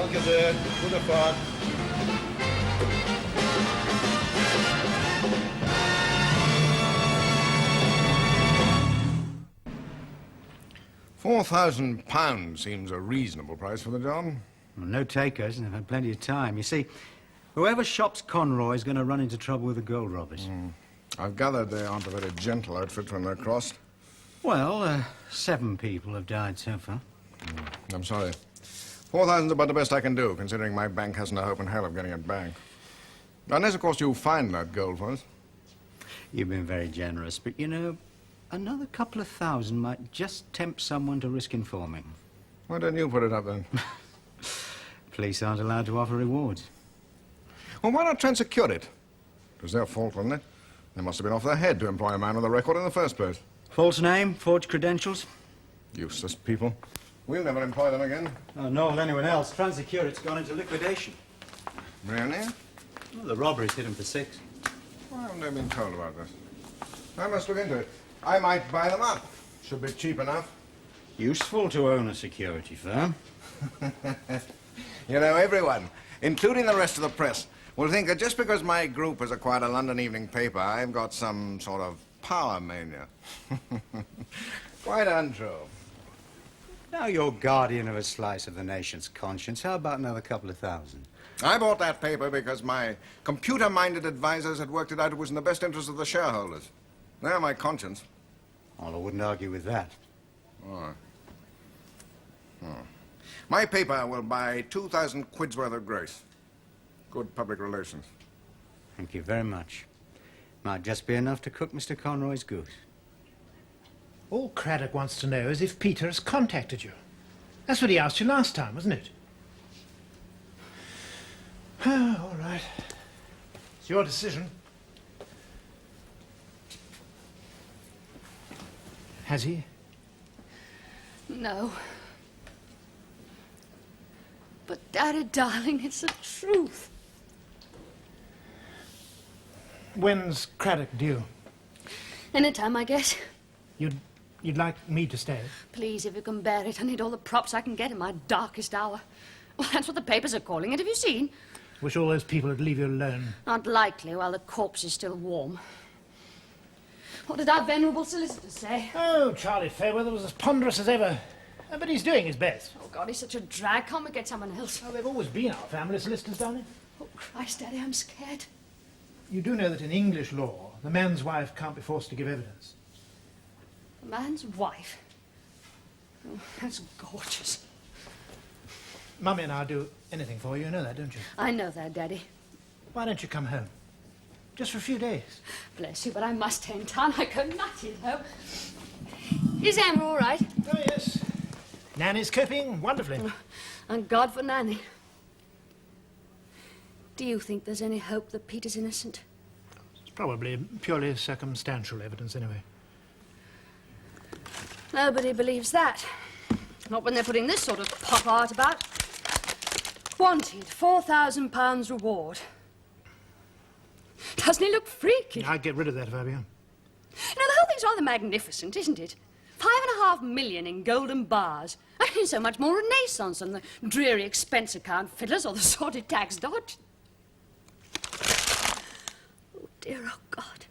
Danke sehr. Gute Fahrt. £4,000 seems a reasonable price for the job. Well, no takers, and they've had plenty of time. You see, whoever shops Conroy is going to run into trouble with the gold robbers. I've gathered they aren't a very gentle outfit when they're crossed. Well, 7 people have died so far. I'm sorry. 4,000's about the best I can do, considering my bank hasn't a hope in hell of getting it back. Unless, of course, you find that gold for us. You've been very generous, but, you know, another couple of thousand might just tempt someone to risk informing. Why don't you put it up, then? Police aren't allowed to offer rewards. Well, why not try and secure it? It was their fault, wasn't it? They must have been off their head to employ a man with a record in the first place. False name, forged credentials. Useless people. We'll never employ them again. Oh, nor will anyone else. Transecurit's gone into liquidation. Really? Well, the robberies hit them for 6. Why haven't I been told about this? I must look into it. I might buy them up. Should be cheap enough. Useful to own a security firm. You know, everyone, including the rest of the press, will think that just because my group has acquired a London evening paper, I've got some sort of power mania. Quite untrue. Now you're guardian of a slice of the nation's conscience. How about another couple of thousand? I bought that paper because my computer-minded advisors had worked it out it was in the best interest of the shareholders. They're my conscience. Well, I wouldn't argue with that. Oh. My paper will buy 2,000 quid's worth of grace. Good public relations. Thank you very much. Might just be enough to cook Mr. Conroy's goose. All Craddock wants to know is if Peter has contacted you. That's what he asked you last time, wasn't it? All right. It's your decision. Has he? No. But, Daddy, darling, it's the truth. When's Craddock due? Anytime, I guess. You'd like me to stay? Please, if you can bear it, I need all the props I can get in my darkest hour. Well, that's what the papers are calling it. Have you seen? Wish all those people would leave you alone. Not likely while the corpse is still warm. What did our venerable solicitor say? Oh, Charlie Fairweather was as ponderous as ever. But he's doing his best. Oh, God, he's such a drag. Can't we get someone else? Oh, they've always been our family solicitors, darling. Oh, Christ, Daddy, I'm scared. You do know that in English law, the man's wife can't be forced to give evidence. A man's wife? Oh, that's gorgeous. Mummy and I'll do anything for you. You know that, don't you? I know that, Daddy. Why don't you come home? Just for a few days. Bless you, but I must stay in town. I go nutty, though. Is Emma all right? Oh, yes. Nanny's coping wonderfully. Oh, thank God for Nanny. Do you think there's any hope that Peter's innocent? It's probably purely circumstantial evidence, anyway. Nobody believes that. Not when they're putting this sort of pop art about. Wanted, £4,000 reward. Doesn't he look freaky? I'd get rid of that if I were you. Now, the whole thing's rather magnificent, isn't it? 5.5 million in golden bars. I mean, so much more Renaissance than the dreary expense account fiddlers or the sordid tax dodge. Oh, dear, oh, God.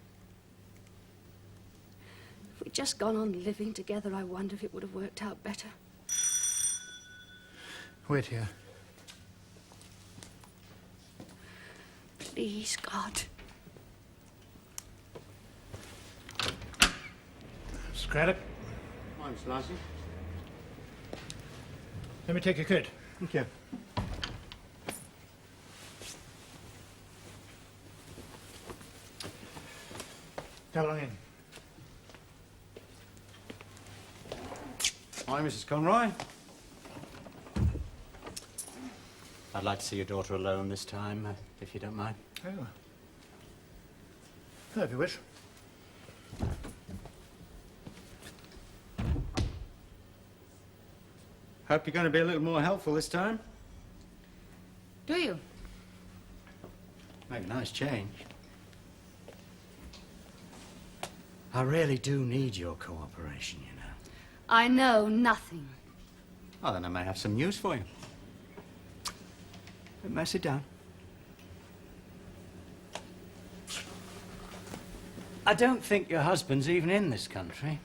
If we'd just gone on living together, I wonder if it would have worked out better. Wait here. Please, God. Mr. Craddock, I'm Sleaze. let me take your coat. Thank you. Come along in. Hi, Mrs. Conroy. I'd like to see your daughter alone this time, if you don't mind. Oh. Oh, if you wish. Hope you're going to be a little more helpful this time. Do you? Make a nice change. I really do need your cooperation, you know. I know nothing. Oh, then I may have some news for you. May I sit down? I don't think your husband's even in this country.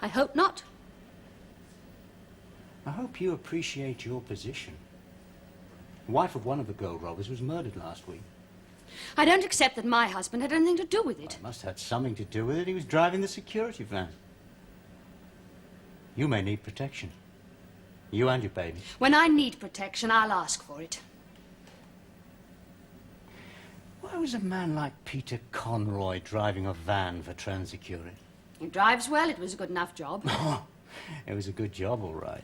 I hope not. I hope you appreciate your position. The wife of one of the gold robbers was murdered last week. I don't accept that my husband had anything to do with it. It must have had something to do with it. He was driving the security van. You may need protection. You and your baby. When I need protection, I'll ask for it. Why was a man like Peter Conroy driving a van for Transecurity? He drives well. It was a good enough job. It was a good job, all right.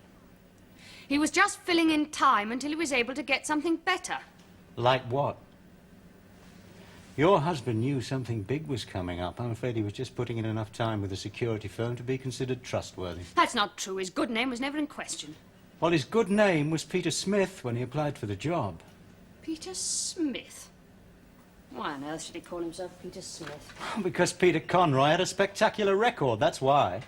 He was just filling in time until he was able to get something better. Like what? Your husband knew something big was coming up. I'm afraid he was just putting in enough time with a security firm to be considered trustworthy. That's not true. His good name was never in question. Well, his good name was Peter Smith when he applied for the job. Peter Smith? Why on earth should he call himself Peter Smith? Because Peter Conroy had a spectacular record, that's why.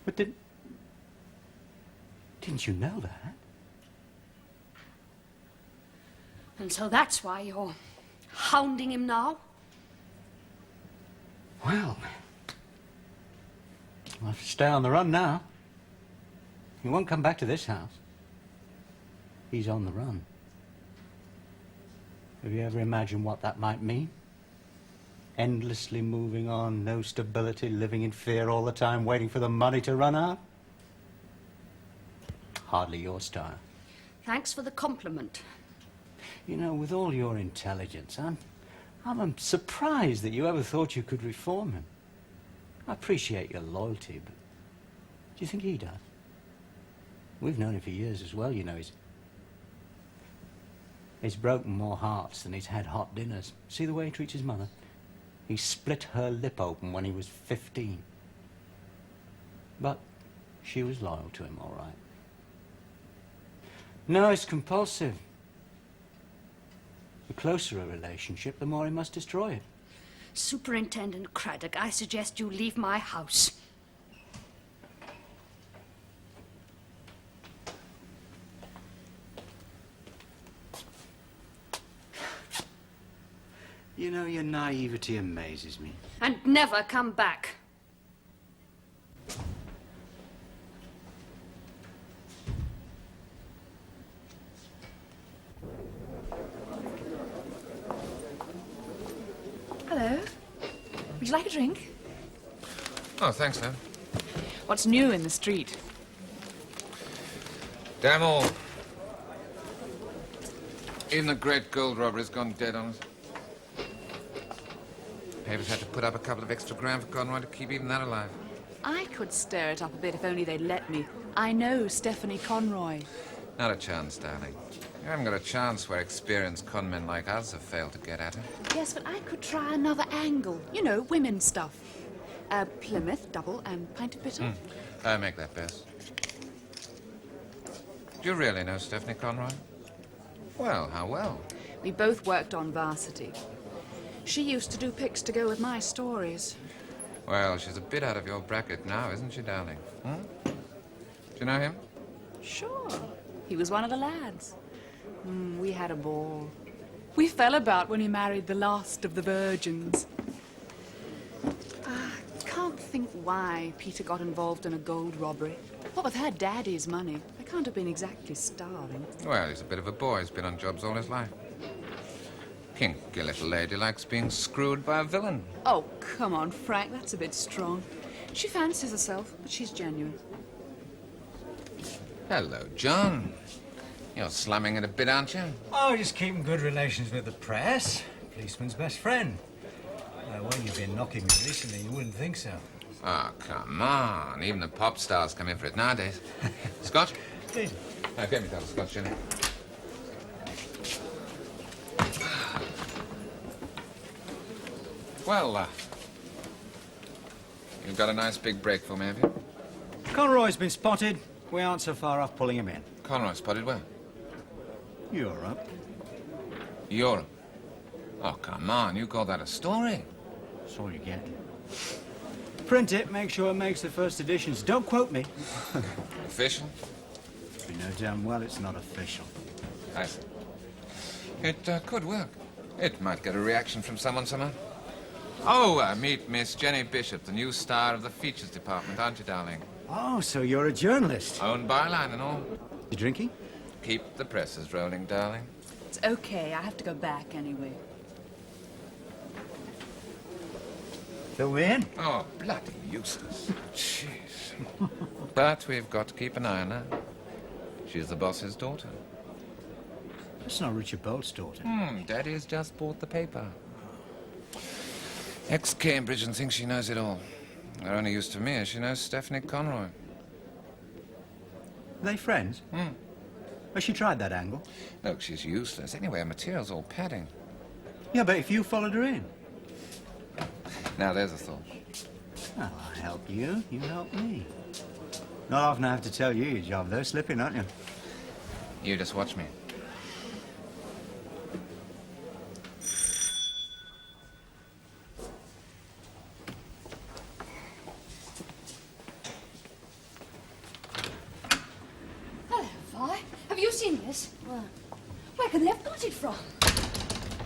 But didn't you know that? And so that's why you're hounding him now? Well, I'll have to stay on the run now. He won't come back to this house. He's on the run. Have you ever imagined what that might mean? Endlessly moving on, no stability, living in fear all the time, waiting for the money to run out? Hardly your style. Thanks for the compliment. You know, with all your intelligence, I'm surprised that you ever thought you could reform him. I appreciate your loyalty, but do you think he does? We've known him for years as well, you know. He's broken more hearts than he's had hot dinners. See the way he treats his mother? He split her lip open when he was 15. But she was loyal to him, all right. No, it's compulsive. The closer a relationship, the more he must destroy it. Superintendent Craddock, I suggest you leave my house. You know, your naivety amazes me. And never come back. Hello. Would you like a drink? Oh, thanks, man. What's new in the street? Damn all. Even the great gold robbery's gone dead on us. Papers had to put up a couple of extra grand for Conroy to keep even that alive. I could stir it up a bit if only they'd let me. I know Stephanie Conroy. Not a chance, darling. You haven't got a chance where experienced conmen like us have failed to get at her. Yes, but I could try another angle. You know, women's stuff. Plymouth, double, and pint of bitter. Make that best. Do you really know Stephanie Conroy? Well, how well? We both worked on Varsity. She used to do pics to go with my stories. Well, she's a bit out of your bracket now, isn't she, darling? Do you know him? Sure. He was one of the lads. We had a ball. We fell about when he married the last of the virgins. I can't think why Peter got involved in a gold robbery. What with her daddy's money, they can't have been exactly starving. Well, he's a bit of a boy. He's been on jobs all his life. Kinky little lady likes being screwed by a villain. Oh, come on, Frank, that's a bit strong. She fancies herself, but she's genuine. Hello, John. You're slumming it a bit, aren't you? Oh, just keeping good relations with the press. Policeman's best friend. Well, you've been knocking me recently, you wouldn't think so. Oh, come on. Even the pop stars come in for it nowadays. Scotch? Please. Get me a double scotch, Jenny. Well, you've got a nice big break for me, have you? Conroy's been spotted. We aren't so far off pulling him in. Conroy spotted where? Europe. Europe. Oh, come on. You call that a story? That's all you get. print it, make sure it makes the first editions. Don't quote me. Official? You know damn well it's not official. I see. It could work. It might get a reaction from someone somehow. Oh, meet Miss Jenny Bishop, the new star of the features department, aren't you, darling? Oh, so you're a journalist. Own byline and all. You drinking? Keep the presses rolling, darling. It's okay. I have to go back anyway. Fill me in. Oh, bloody useless. Jeez. But we've got to keep an eye on her. She's the boss's daughter. That's not Richard Bolt's daughter. Daddy's just bought the paper. Ex-Cambridge and thinks she knows it all. They're only used to me as she knows Stephanie Conroy. Are they friends? Has she tried that angle? Look, she's useless. Anyway, her material's all padding. Yeah, but if you followed her in. Now, there's a thought. Well, I help you, you help me. Not often I have to tell you your job, though. Slipping, aren't you? You just watch me. Hello, Vi. Have you seen this? What? Where can they have got it from?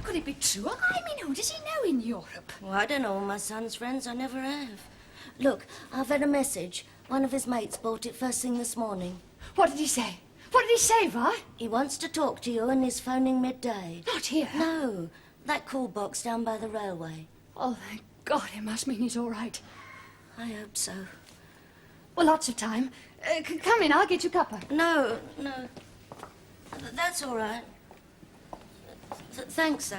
Could it be true? I mean, who does he know in Europe? Well, I don't know all my son's friends. I never have. Look, I've had a message. One of his mates bought it first thing this morning. What did he say? What did he say, Vi? He wants to talk to you and he's phoning midday. Not here. No, that call box down by the railway. Oh, thank God, it must mean he's all right. I hope so. Well, lots of time. Come in, I'll get you cuppa. No. That's all right. Thanks, though.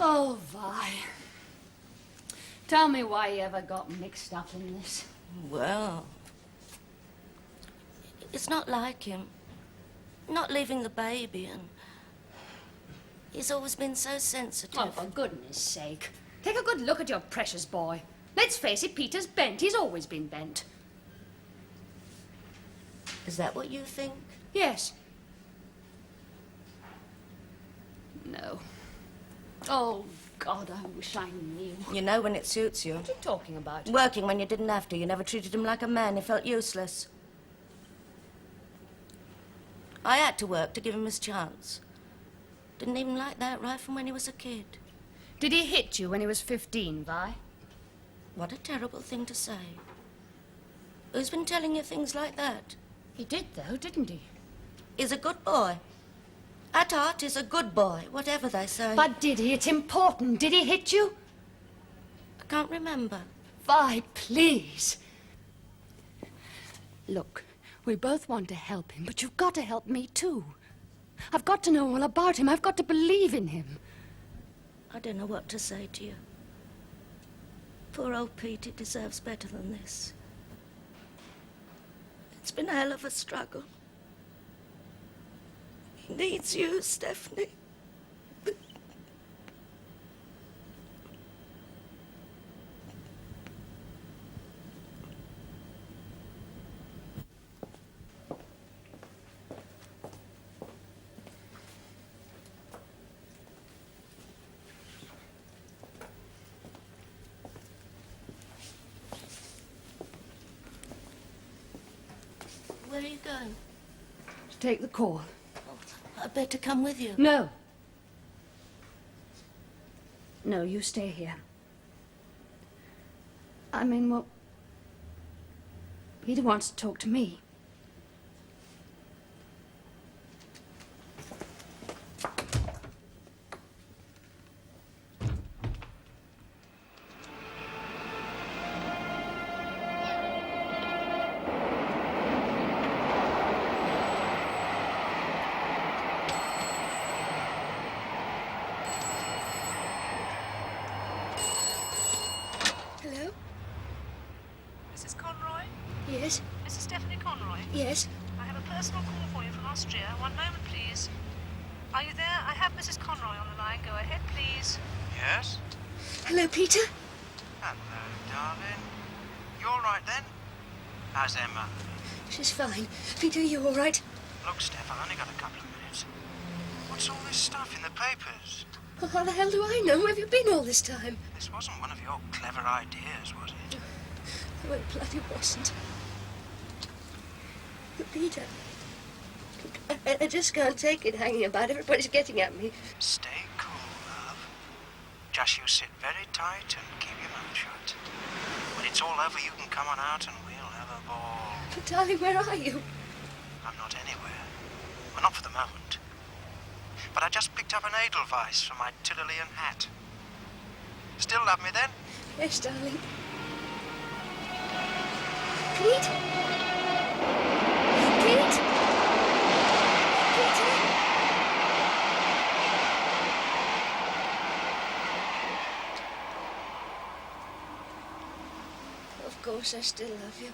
Oh, Vi. Tell me why you ever got mixed up in this. Well, it's not like him. Not leaving the baby and... He's always been so sensitive. Oh, for goodness sake. Take a good look at your precious boy. Let's face it, Peter's bent. He's always been bent. Is that what you think? Yes. No. Oh, God, I wish I knew. You know when it suits you. What are you talking about? Working when you didn't have to. You never treated him like a man. He felt useless. I had to work to give him his chance. Didn't even like that right from when he was a kid. Did he hit you when he was 15, Vi? What a terrible thing to say. Who's been telling you things like that? He did, though, didn't he? He's a good boy. At heart, he's a good boy, whatever they say. But did he? It's important. Did he hit you? I can't remember. Vi, please. Look, we both want to help him, but you've got to help me, too. I've got to know all about him. I've got to believe in him. I don't know what to say to you. Poor old Pete, he deserves better than this. It's been a hell of a struggle. He needs you, Stephanie. Where are you going? To take the call. I'd better come with you. No. No, you stay here. I mean, well, Peter wants to talk to me. Hello? Mrs. Conroy? Yes? Mrs. Stephanie Conroy? Yes? I have a personal call for you from Austria. One moment, please. Are you there? I have Mrs. Conroy on the line. Go ahead, please. Yes? Hello, Peter? Hello, darling. You all right then? How's Emma? She's fine. Peter, you all right? Look, Steph, I've only got a couple of minutes. What's all this stuff in the papers? Well, how the hell do I know? Where have you been all this time? This wasn't one of your clever ideas, was it? Oh, it bloody wasn't. But Peter, I just can't take it hanging about. Everybody's getting at me. Stay cool, love. Just you sit very tight and keep your mouth shut. When it's all over, you can come on out and we'll have a ball. But darling, where are you? I'm not anywhere. Well, not for the moment. But I just picked up an edelweiss for my Tyrolean hat. Still love me then? Yes, darling. Pete? Pete? Peter? Of course, I still love you.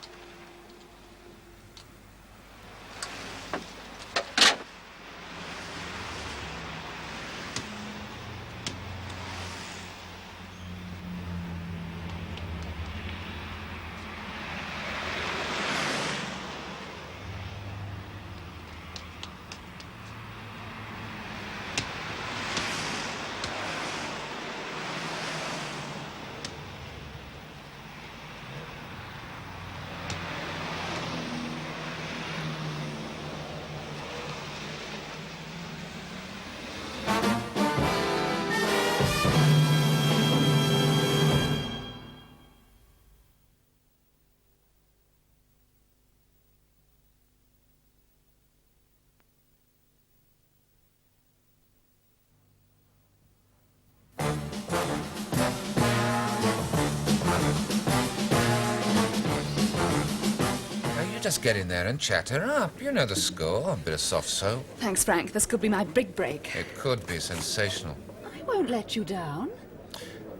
Just get in there and chat her up. You know the score. A bit of soft soap. Thanks, Frank. This could be my big break. It could be sensational. I won't let you down.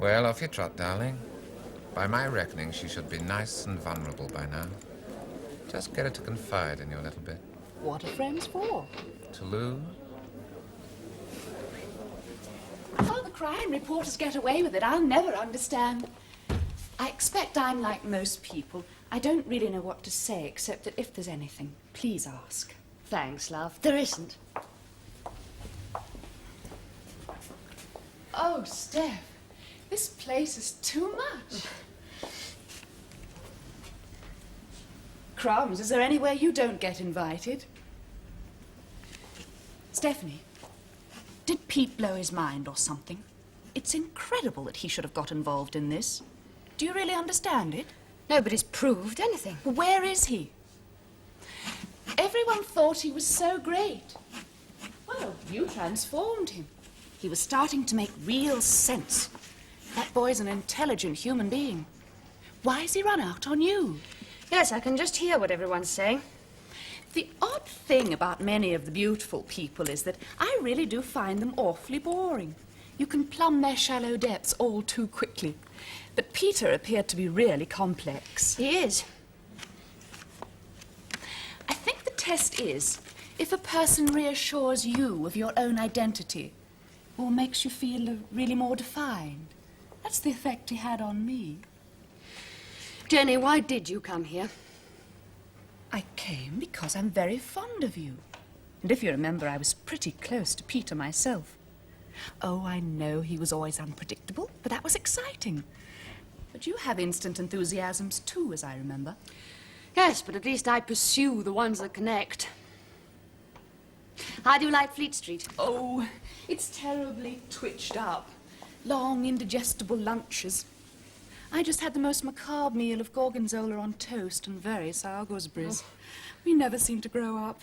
Well, off you trot, darling. By my reckoning, she should be nice and vulnerable by now. Just get her to confide in you a little bit. What are friends for? To lose? How the crime reporters get away with it, I'll never understand. I expect I'm like most people. I don't really know what to say, except that if there's anything, please ask. Thanks, love. There isn't. Oh, Steph, this place is too much. Crumbs, is there anywhere you don't get invited? Stephanie, did Pete blow his mind or something? It's incredible that he should have got involved in this. Do you really understand it? Nobody's proved anything. Where is he? Everyone thought he was so great. Well, you transformed him. He was starting to make real sense. That boy's an intelligent human being. Why has he run out on you? Yes, I can just hear what everyone's saying. The odd thing about many of the beautiful people is that I really do find them awfully boring. You can plumb their shallow depths all too quickly. But Peter appeared to be really complex. He is. I think the test is if a person reassures you of your own identity or makes you feel really more defined. That's the effect he had on me. Jenny, why did you come here? I came because I'm very fond of you. And if you remember, I was pretty close to Peter myself. Oh, I know he was always unpredictable, but that was exciting. But you have instant enthusiasms too, as I remember. Yes, but at least I pursue the ones that connect. How do you like Fleet Street? Oh, it's terribly twitched up. Long, indigestible lunches. I just had the most macabre meal of gorgonzola on toast and very sour gooseberries. We never seem to grow up.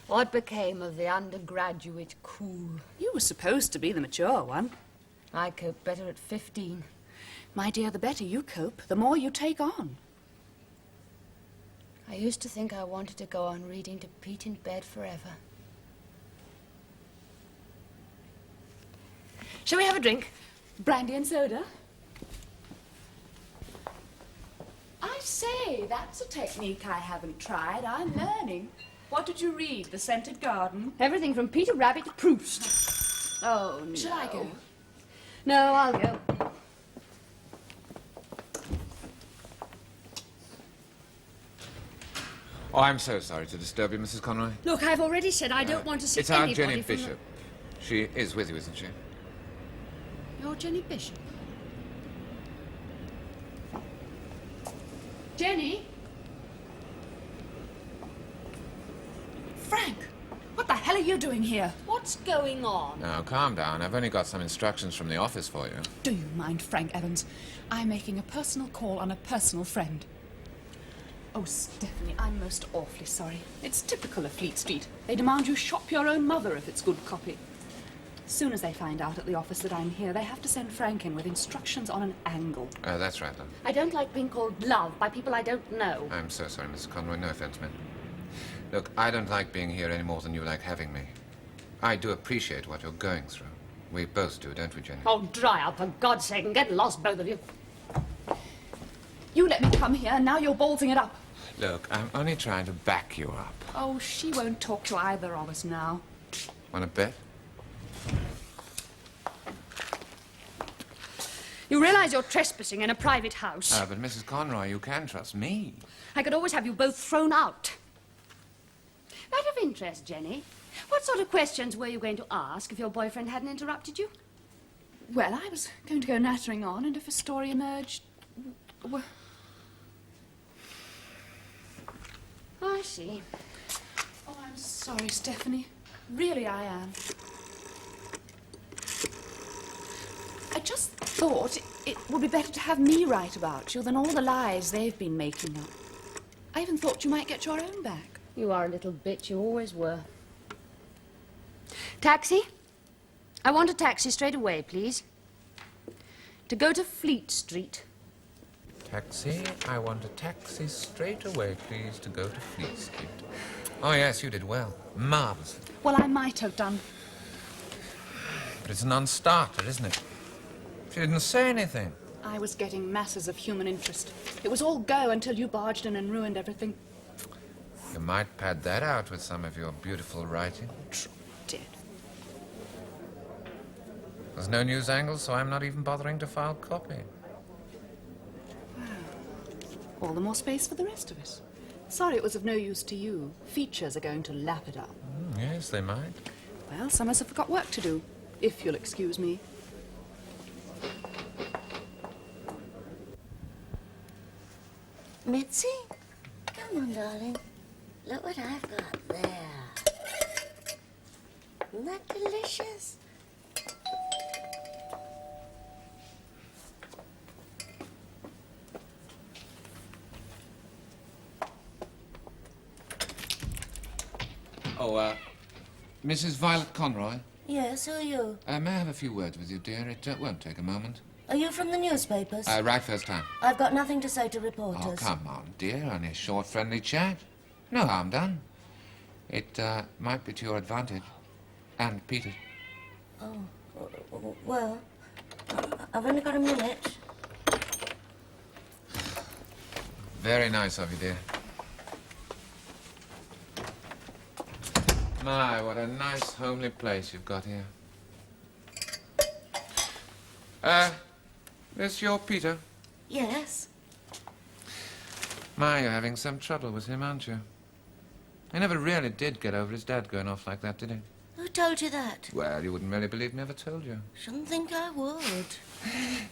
What became of the undergraduate cool? You were supposed to be the mature one. I cope better at 15. My dear, the better you cope, the more you take on. I used to think I wanted to go on reading to Pete in bed forever. Shall we have a drink? Brandy and soda? I say, that's a technique I haven't tried. I'm learning. What did you read? The Scented Garden? Everything from Peter Rabbit to Proust. Oh, no. Shall I go? No, I'll go. Oh, I'm so sorry to disturb you, Mrs. Conroy. Look, I've already said I don't want to see It's Aunt anybody Jenny from Bishop. She is with you, isn't she? You're Jenny Bishop? Jenny? Frank, what the hell are you doing here? What's going on? Now, calm down. I've only got some instructions from the office for you. Do you mind, Frank Evans? I'm making a personal call on a personal friend. Oh, Stephanie, I'm most awfully sorry. It's typical of Fleet Street. They demand you shop your own mother if it's good copy. As soon as they find out at the office that I'm here, they have to send Frank in with instructions on an angle. That's right, love. I don't like being called love by people I don't know. I'm so sorry, Mrs. Conroy. No offense meant. Look, I don't like being here any more than you like having me. I do appreciate what you're going through. We both do, don't we, Jenny? Oh, dry up, for God's sake, and get lost, both of you. You let me come here, and now you're ballsing it up. Look, I'm only trying to back you up. Oh, she won't talk to either of us now. Want to bet? You realize you're trespassing in a private house? But Mrs. Conroy, you can trust me. I could always have you both thrown out. Out of interest, Jenny, what sort of questions were you going to ask if your boyfriend hadn't interrupted you? Well, I was going to go nattering on, and if a story emerged... Well, I see. oh, I'm sorry, Stephanie. Really, I am. I just thought it would be better to have me write about you than all the lies they've been making up. I even thought you might get your own back. You are a little bitch, you always were. Taxi? I want a taxi straight away, please. To go to Fleet Street. Taxi? I want a taxi straight away, please, to go to Fleet Street. Oh, yes, you did well. Marvellous. Well, I might have done. But it's a non-starter, isn't it? She didn't say anything. I was getting masses of human interest. It was all go until you barged in and ruined everything. You might pad that out with some of your beautiful writing. Did. There's no news angle, so I'm not even bothering to file copy. All the more space for the rest of us. Sorry it was of no use to you. Features are going to lap it up. Yes, they might. Well, some of us have got work to do, if you'll excuse me. Mitzi? Come on, darling. Look what I've got there. Isn't that delicious? Oh, Mrs. Violet Conroy? Yes, who are you? May I have a few words with you, dear? It won't take a moment. Are you from the newspapers? Right first time. I've got nothing to say to reporters. Oh, come on, dear. Only a short, friendly chat. No harm done. It might be to your advantage. And Peter's. Oh, well, I've only got a minute. Very nice of you, dear. My, what a nice, homely place you've got here. This your Peter? Yes. My, you're having some trouble with him, aren't you? He never really did get over his dad going off like that, did he? Who told you that? Well, you wouldn't really believe me if I told you. Shouldn't think I would.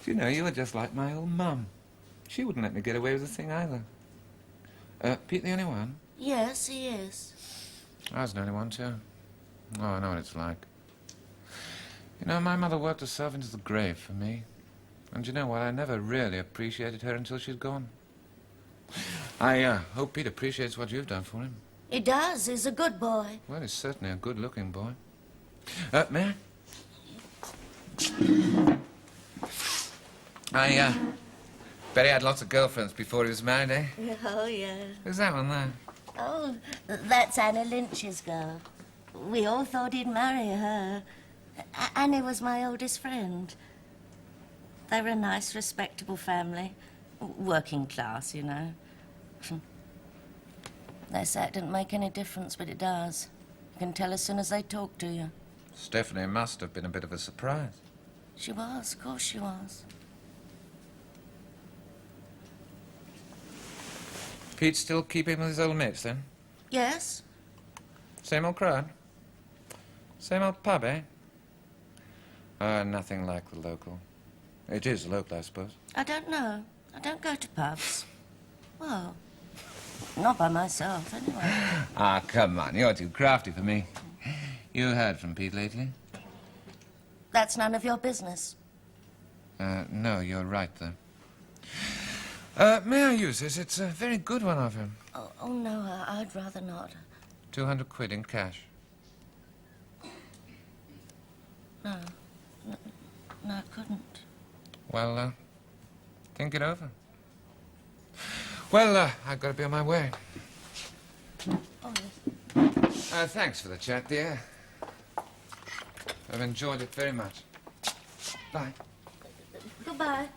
You know, you were just like my old mum. She wouldn't let me get away with a thing either. Pete the only one? Yes, he is. I was the only one, too. Oh, I know what it's like. You know, my mother worked herself into the grave for me. And you know what? I never really appreciated her until she'd gone. I hope Pete appreciates what you've done for him. He does. He's a good boy. Well, he's certainly a good-looking boy. May I? Bet he had lots of girlfriends before he was married, eh? Oh, yeah. Who's that one there? Oh, that's Anna Lynch's girl. We all thought he'd marry her. Annie was my oldest friend. They were a nice, respectable family. Working class, you know. They say it didn't make any difference, but it does. You can tell as soon as they talk to you. Stephanie must have been a bit of a surprise. She was, of course she was. Pete's still keeping with his old mates, then? Yes? Same old crowd? Same old pub, eh? Nothing like the local. It is local, I suppose. I don't know. I don't go to pubs. Well, not by myself, anyway. Ah, come on. You're too crafty for me. You heard from Pete lately? That's none of your business. No, you're right, though. May I use this? It's a very good one of him. Oh no, I'd rather not. 200 quid in cash. No, I couldn't. Well, think it over. Well, I've got to be on my way. Oh, yes. Thanks for the chat, dear. I've enjoyed it very much. Bye. Goodbye.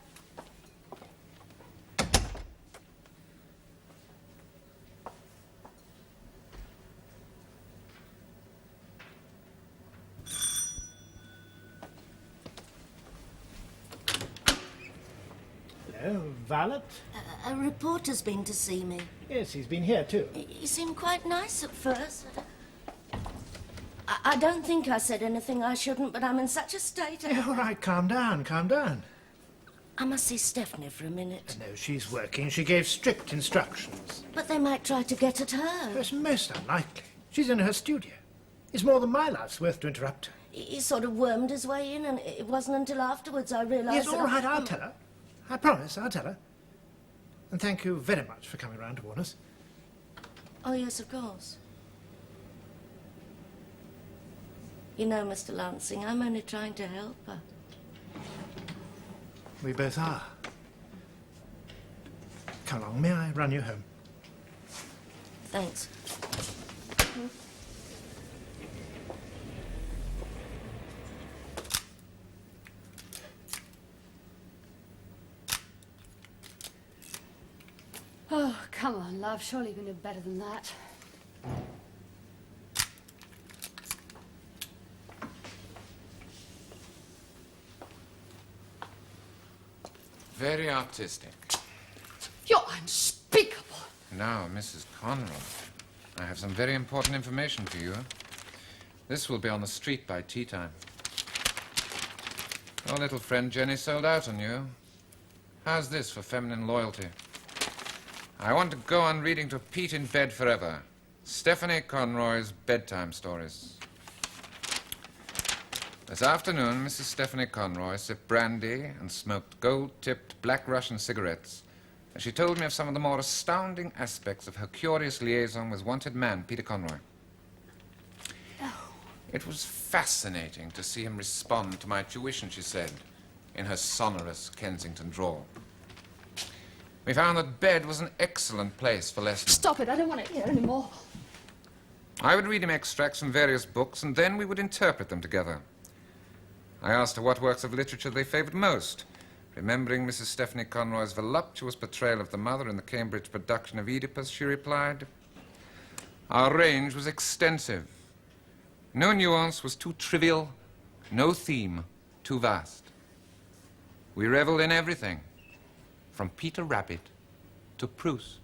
Hello, Violet? A reporter's been to see me. Yes, he's been here too. He seemed quite nice at first. I don't think I said anything I shouldn't, but I'm in such a state. Yeah, all right, calm down, calm down. I must see Stephanie for a minute. No, she's working. She gave strict instructions. But they might try to get at her. It's most unlikely. She's in her studio. It's more than my life's worth to interrupt her. He sort of wormed his way in, and it wasn't until afterwards I realised Yes, all right, I'll tell her. I promise, I'll tell her. And thank you very much for coming round to warn us. Oh, yes, of course. You know, Mr. Lansing, I'm only trying to help her. We both are. Come along, may I run you home? Thanks. Oh, come on, love. Surely you can do better than that. Very artistic. You're unspeakable. Now, Mrs. Conroy, I have some very important information for you. This will be on the street by tea time. Your little friend Jenny sold out on you. How's this for feminine loyalty? I want to go on reading to Pete in bed forever. Stephanie Conroy's bedtime stories. This afternoon, Mrs. Stephanie Conroy sipped brandy and smoked gold-tipped Black Russian cigarettes as she told me of some of the more astounding aspects of her curious liaison with wanted man, Peter Conroy. Oh. It was fascinating to see him respond to my tuition, she said, in her sonorous Kensington drawl. We found that bed was an excellent place for lessons. Stop it. I don't want to hear any more. I would read him extracts from various books, and then we would interpret them together. I asked her what works of literature they favoured most. Remembering Mrs. Stephanie Conroy's voluptuous portrayal of the mother in the Cambridge production of Oedipus, she replied, "Our range was extensive. No nuance was too trivial, no theme too vast. We revelled in everything, from Peter Rabbit to Proust."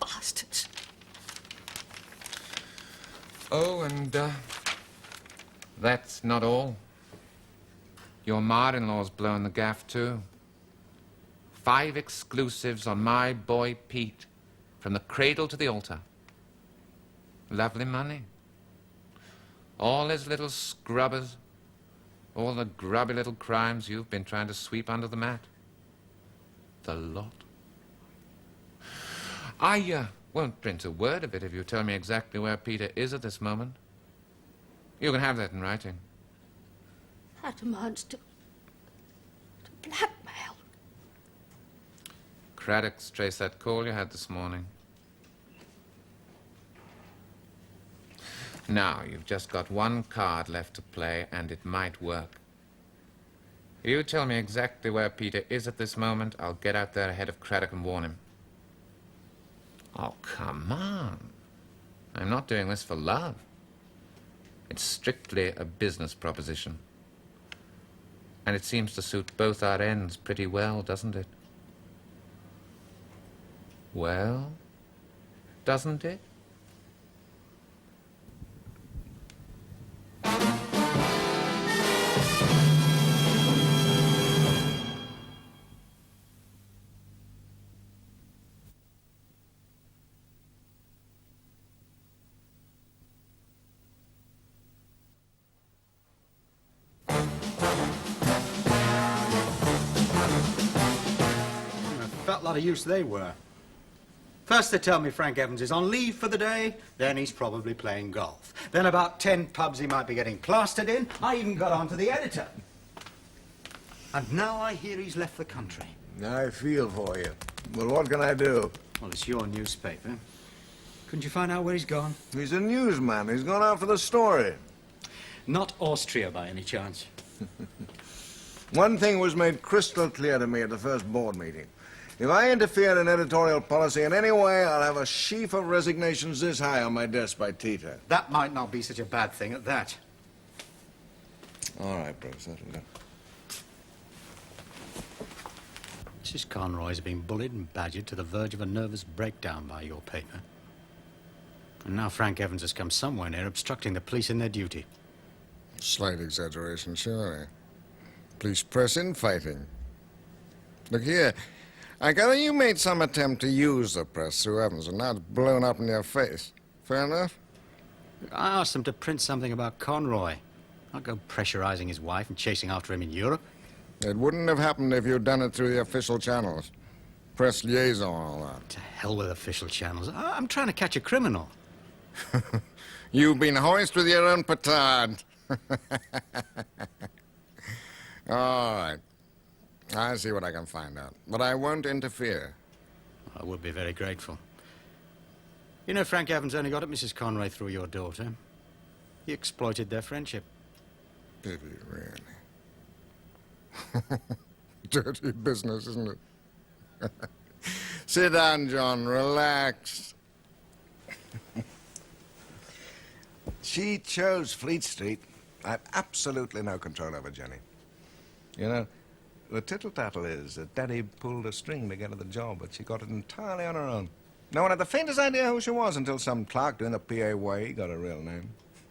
Bastards. Oh, and that's not all. Your ma-in-law's blown the gaff, too. 5 exclusives on my boy Pete, from the cradle to the altar. Lovely money. All his little scrubbers, all the grubby little crimes you've been trying to sweep under the mat. The lot. I won't print a word of it if you tell me exactly where Peter is at this moment. You can have that in writing. That amounts to blackmail. Craddock's traced that call you had this morning. Now, you've just got one card left to play, and it might work. If you tell me exactly where Peter is at this moment, I'll get out there ahead of Craddock and warn him. Oh, come on. I'm not doing this for love. It's strictly a business proposition. And it seems to suit both our ends pretty well, doesn't it? Well, doesn't it? lot of use they were. First they tell me Frank Evans is on leave for the day, then he's probably playing golf. Then about 10 pubs he might be getting plastered in. I even got on to the editor. And now I hear he's left the country. I feel for you. Well, what can I do? Well, it's your newspaper. Couldn't you find out where he's gone? He's a newsman. He's gone out for the story. Not Austria, by any chance. One thing was made crystal clear to me at the first board meeting. If I interfere in editorial policy in any way, I'll have a sheaf of resignations this high on my desk by tea time. That might not be such a bad thing at that. All right, Bruce, that'll do. Mrs. Conroy's been bullied and badgered to the verge of a nervous breakdown by your paper. And now Frank Evans has come somewhere near obstructing the police in their duty. Slight exaggeration, surely. Police press infighting. Look here, I gather you made some attempt to use the press through Evans, and now it's blown up in your face. Fair enough? I asked them to print something about Conroy. Not go pressurizing his wife and chasing after him in Europe. It wouldn't have happened if you'd done it through the official channels. Press liaison, all that. To hell with official channels. I'm trying to catch a criminal. You've been hoist with your own petard. All right. I'll see what I can find out. But I won't interfere. I would be very grateful. You know, Frank Evans only got at Mrs. Conroy through your daughter. He exploited their friendship. Did he really? Dirty business, isn't it? Sit down, John. Relax. She chose Fleet Street. I have absolutely no control over Jenny. You know, the tittle-tattle is that Daddy pulled a string to get her the job, but she got it entirely on her own. No one had the faintest idea who she was until some clerk doing the PA way got her real name.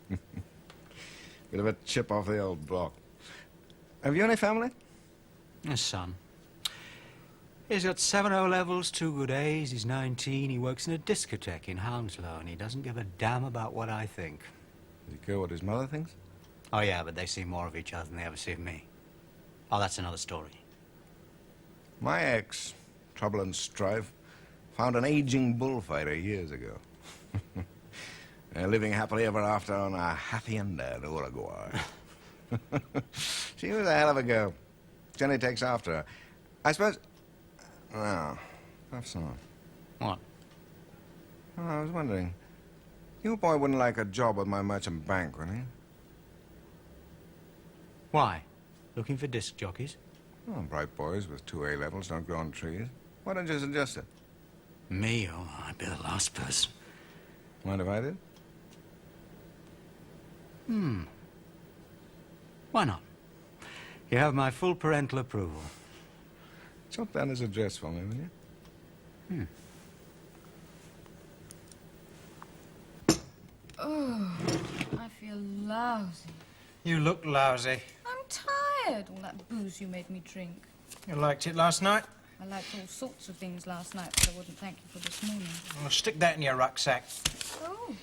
Bit of a chip off the old block. Have you any family? A son. He's got 7 O-levels, 2 good A's, he's 19, he works in a discotheque in Hounslow, and he doesn't give a damn about what I think. Does he care what his mother thinks? Oh, yeah, but they see more of each other than they ever see of me. Oh, that's another story. My ex, Trouble and Strife, found an aging bullfighter years ago. Living happily ever after on a hacienda in Uruguay. She was a hell of a girl. Jenny takes after her. I suppose... No, that's not. What? Oh, I was wondering. Your boy wouldn't like a job with my merchant bank, would he? Why? Looking for disc jockeys? Oh, bright boys with 2 A-levels don't grow on trees. Why don't you suggest it? Me? Oh, I'd be the last person. Mind if I did? Why not? You have my full parental approval. Jot down his address for me, will you? Oh, I feel lousy. You look lousy. I'm tired. All that booze you made me drink. You liked it last night? I liked all sorts of things last night, but I wouldn't thank you for this morning. Well, stick that in your rucksack. Oh,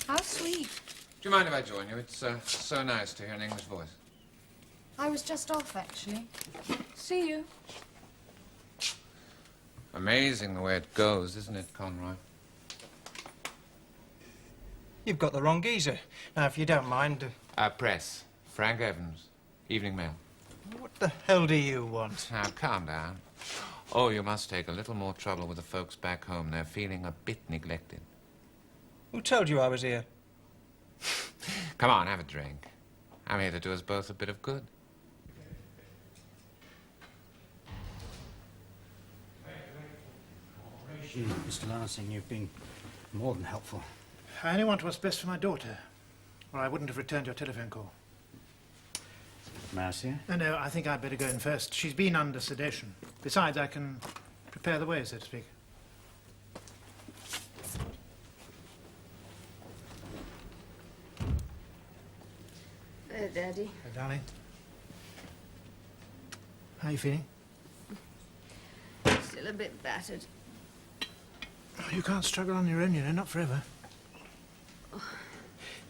how sweet. Do you mind if I join you? It's so nice to hear an English voice. I was just off, actually. See you. Amazing the way it goes, isn't it, Conroy? You've got the wrong geezer. Now, if you don't mind... Press. Frank Evans. Evening Mail. what the hell do you want? Now, calm down. Oh, you must take a little more trouble with the folks back home. They're feeling a bit neglected. Who told you I was here? Come on, have a drink. I'm here to do us both a bit of good. Mr. Lansing, you've been more than helpful. I only want what's best for my daughter, or I wouldn't have returned your telephone call. May I see her? No, I think I'd better go in first. She's been under sedation. Besides, I can prepare the way, so to speak. There, Daddy. Hey, darling. How are you feeling? Still a bit battered. Oh, you can't struggle on your own, you know, not forever.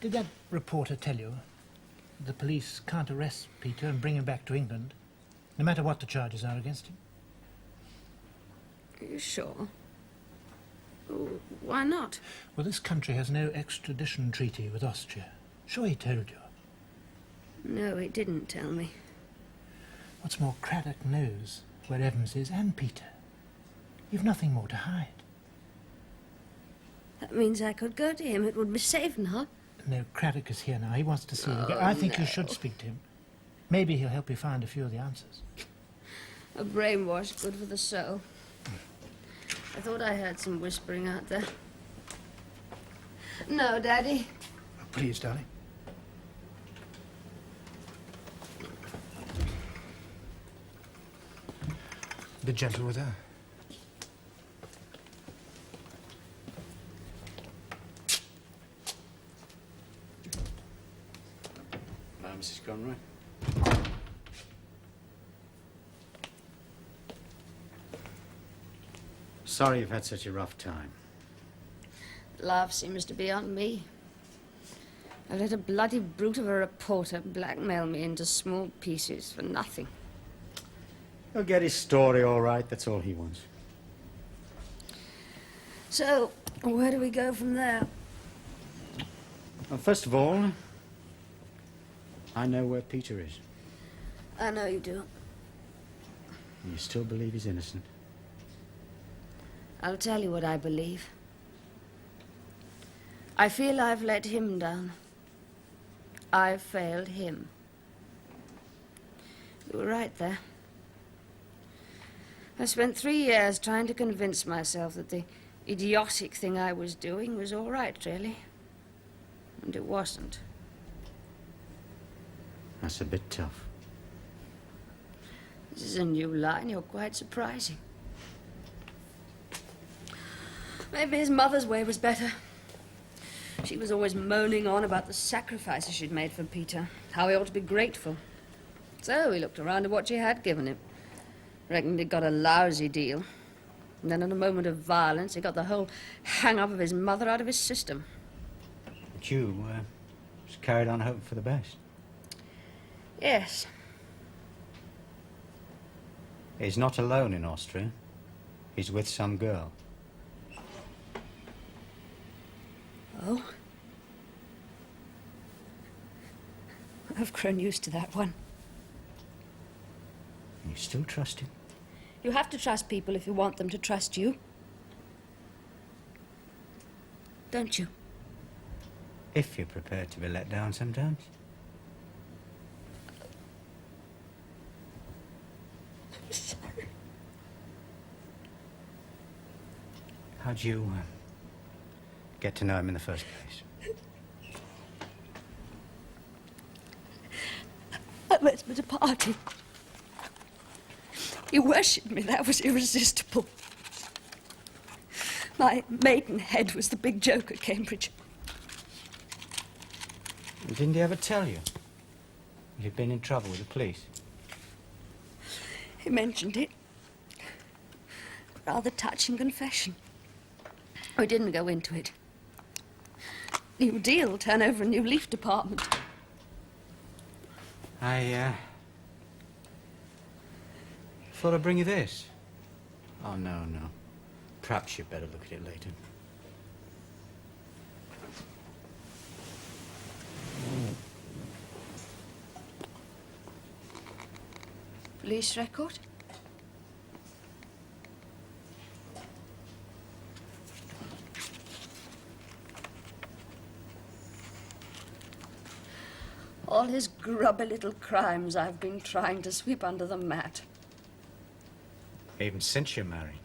Did that reporter tell you the police can't arrest Peter and bring him back to England, no matter what the charges are against him? Are you sure? Oh, why not? Well, this country has no extradition treaty with Austria. Sure he told you. No, he didn't tell me. What's more, Craddock knows where Evans is and Peter. You've nothing more to hide. That means I could go to him. It would be safe now. No, Craddock is here now. He wants to see you. Oh, I think you no. should speak to him. Maybe he'll help you find a few of the answers. A brainwash good for the soul. I thought I heard some whispering out there. No, Daddy. Please, darling. Be gentle with her. Hello, Mrs. Conroy. Sorry you've had such a rough time. Laugh seems to be on me. I let a bloody brute of a reporter blackmail me into small pieces for nothing. He'll get his story all right, that's all he wants. So, where do we go from there? Well, first of all, I know where Peter is. I know you do. You still believe he's innocent? I'll tell you what I believe. I feel I've let him down. I've failed him. You were right there. I spent 3 years trying to convince myself that the idiotic thing I was doing was all right, really. And it wasn't. That's a bit tough. This is a new line. You're quite surprising. Maybe his mother's way was better. She was always moaning on about the sacrifices she'd made for Peter, how he ought to be grateful. So he looked around at what she had given him. Reckoned he'd got a lousy deal. And then in a moment of violence, he got the whole hang-up of his mother out of his system. But you just carried on hoping for the best. Yes. He's not alone in Austria. He's with some girl. Oh? I've grown used to that one. You still trust him? You have to trust people if you want them to trust you. Don't you? If you're prepared to be let down sometimes. I'm sorry. How'd you get to know him in the first place? I met him at a party. He worshipped me. That was irresistible. My maidenhead was the big joke at Cambridge. Didn't he ever tell you you'd been in trouble with the police? He mentioned it. Rather touching confession. We didn't go into it. New deal, turn over a new leaf department. I thought I'd bring you this. Oh, no. Perhaps you'd better look at it later. Police record? All his grubby little crimes I've been trying to sweep under the mat. Even since your marriage,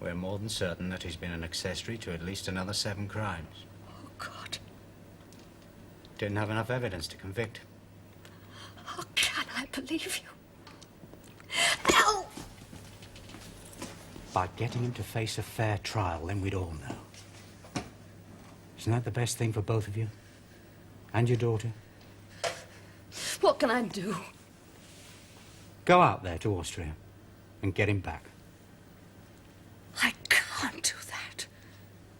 we're more than certain that he's been an accessory to at least another 7 crimes. Oh, God. Didn't have enough evidence to convict. How can I believe you? No! By getting him to face a fair trial, then we'd all know. Isn't that the best thing for both of you? And your daughter? What can I do? Go out there to Austria and get him back. I can't do that.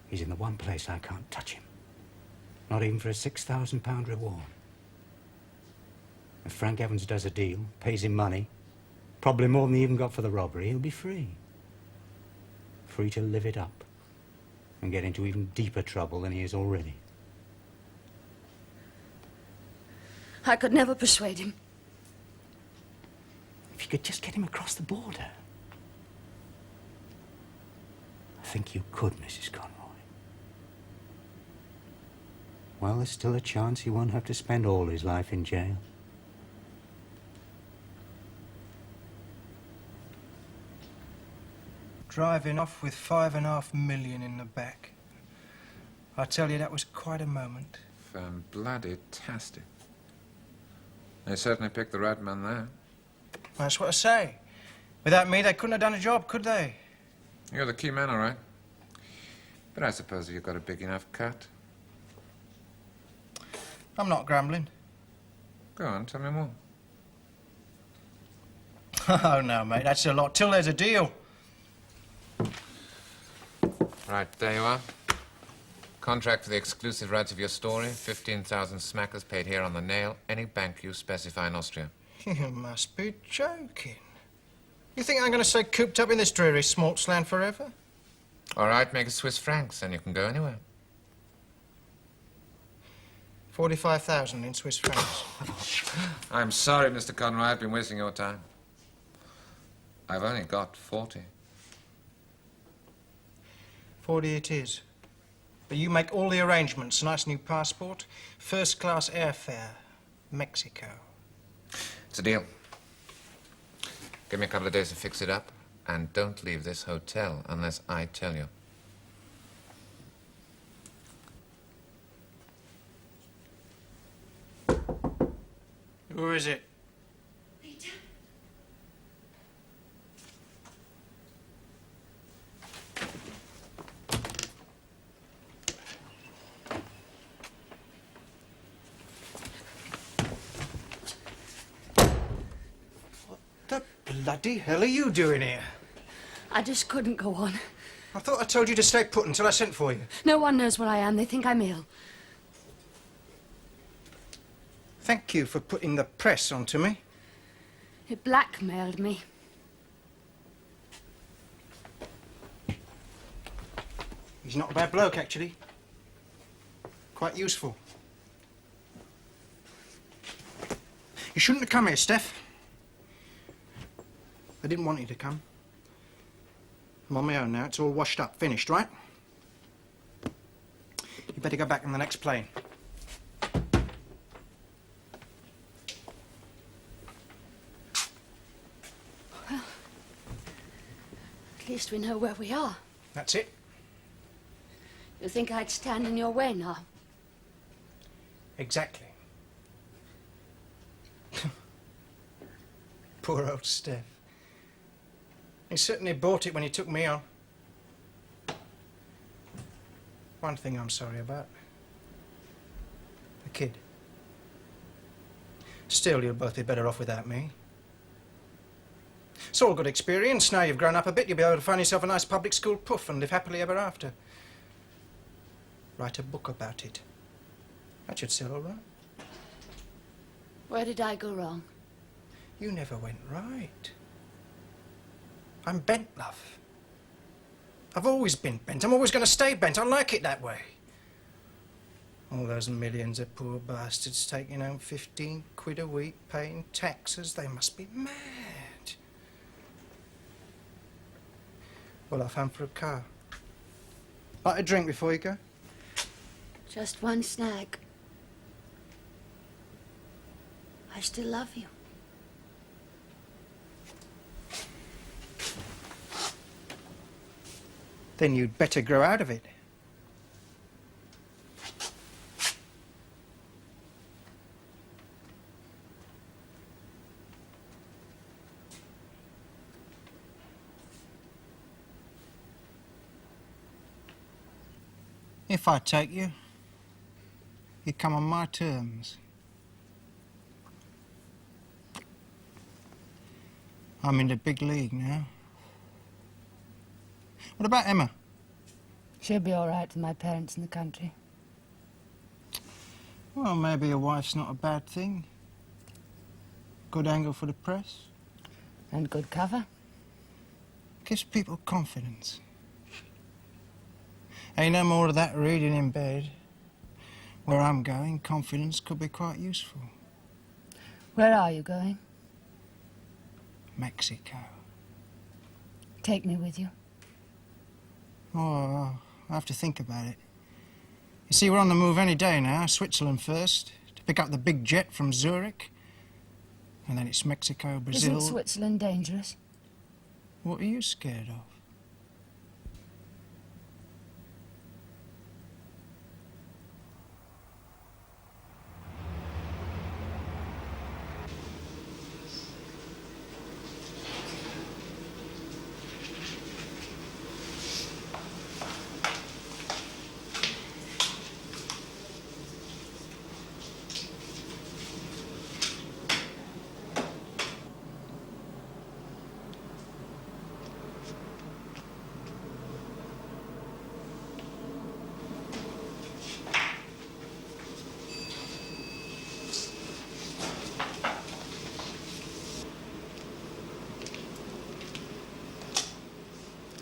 He's in the one place I can't touch him. Not even for a £6,000 reward. If Frank Evans does a deal, pays him money, probably more than he even got for the robbery, he'll be free. free to live it up and get into even deeper trouble than he is already. I could never persuade him. If you could just get him across the border. I think you could, Mrs. Conroy. Well, there's still a chance he won't have to spend all his life in jail. Driving off with $5.5 million in the back. I tell you, that was quite a moment. Bloody-tastic. They certainly picked the right man there. That's what I say. Without me, they couldn't have done a job, could they? You're the key man, all right. But I suppose you've got a big enough cut. I'm not grumbling. Go on, tell me more. Oh, no, mate, that's a lot. Till there's a deal. Right, there you are. Contract for the exclusive rights of your story. 15,000 smackers paid here on the nail. Any bank you specify in Austria. You must be joking. You think I'm going to stay cooped up in this dreary smokes land forever? All right, make it Swiss francs, and you can go anywhere. 45,000 in Swiss francs. I'm sorry, Mr. Conroy, I've been wasting your time. I've only got 40. 40 it is. But you make all the arrangements. Nice new passport, first-class airfare, Mexico. It's a deal. Give me a couple of days to fix it up, and don't leave this hotel unless I tell you. Who is it? Peter? The bloody hell are you doing here? I just couldn't go on. I thought I told you to stay put until I sent for you. No one knows where I am. They think I'm ill. Thank you for putting the press onto me. It blackmailed me. He's not a bad bloke, actually. Quite useful. You shouldn't have come here, Steph. I didn't want you to come. I'm on my own now. It's all washed up. Finished, right? You better go back on the next plane. Well, at least we know where we are. That's it. You think I'd stand in your way now? Exactly. Poor old Steph. He certainly bought it when he took me on. One thing I'm sorry about. The kid. Still, you'll both be better off without me. It's all good experience. Now you've grown up a bit, you'll be able to find yourself a nice public school puff and live happily ever after. Write a book about it. That should sell all right. Where did I go wrong? You never went right. I'm bent, love. I've always been bent. I'm always going to stay bent. I like it that way. All those millions of poor bastards taking home 15 quid a week, paying taxes. They must be mad. Well, I'll phone for a car. Like a drink before you go? Just one snag. I still love you. Then you'd better grow out of it. If I take you, you come on my terms. I'm in the big league now. What about Emma? She'll be all right with my parents in the country. Well, maybe a wife's not a bad thing. Good angle for the press. And good cover. Gives people confidence. Ain't no more of that reading in bed. Where I'm going, confidence could be quite useful. Where are you going? Mexico. Take me with you. Oh, I'll have to think about it. You see, we're on the move any day now. Switzerland first, to pick up the big jet from Zurich. And then it's Mexico, Brazil. Isn't Switzerland dangerous? What are you scared of?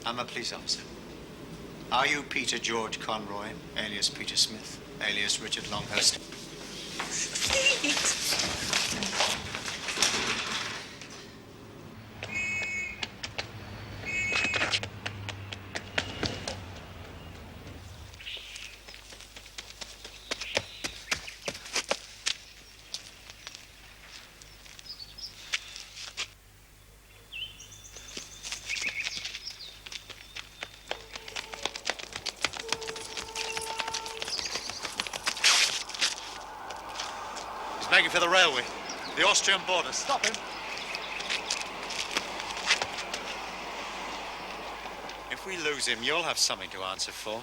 I'm a police officer. Are you Peter George Conroy, alias Peter Smith, alias Richard Longhurst? Making for the railway, the Austrian border. Stop him. If we lose him, you'll have something to answer for.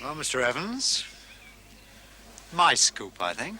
Well, Mr. Evans, my scoop, I think.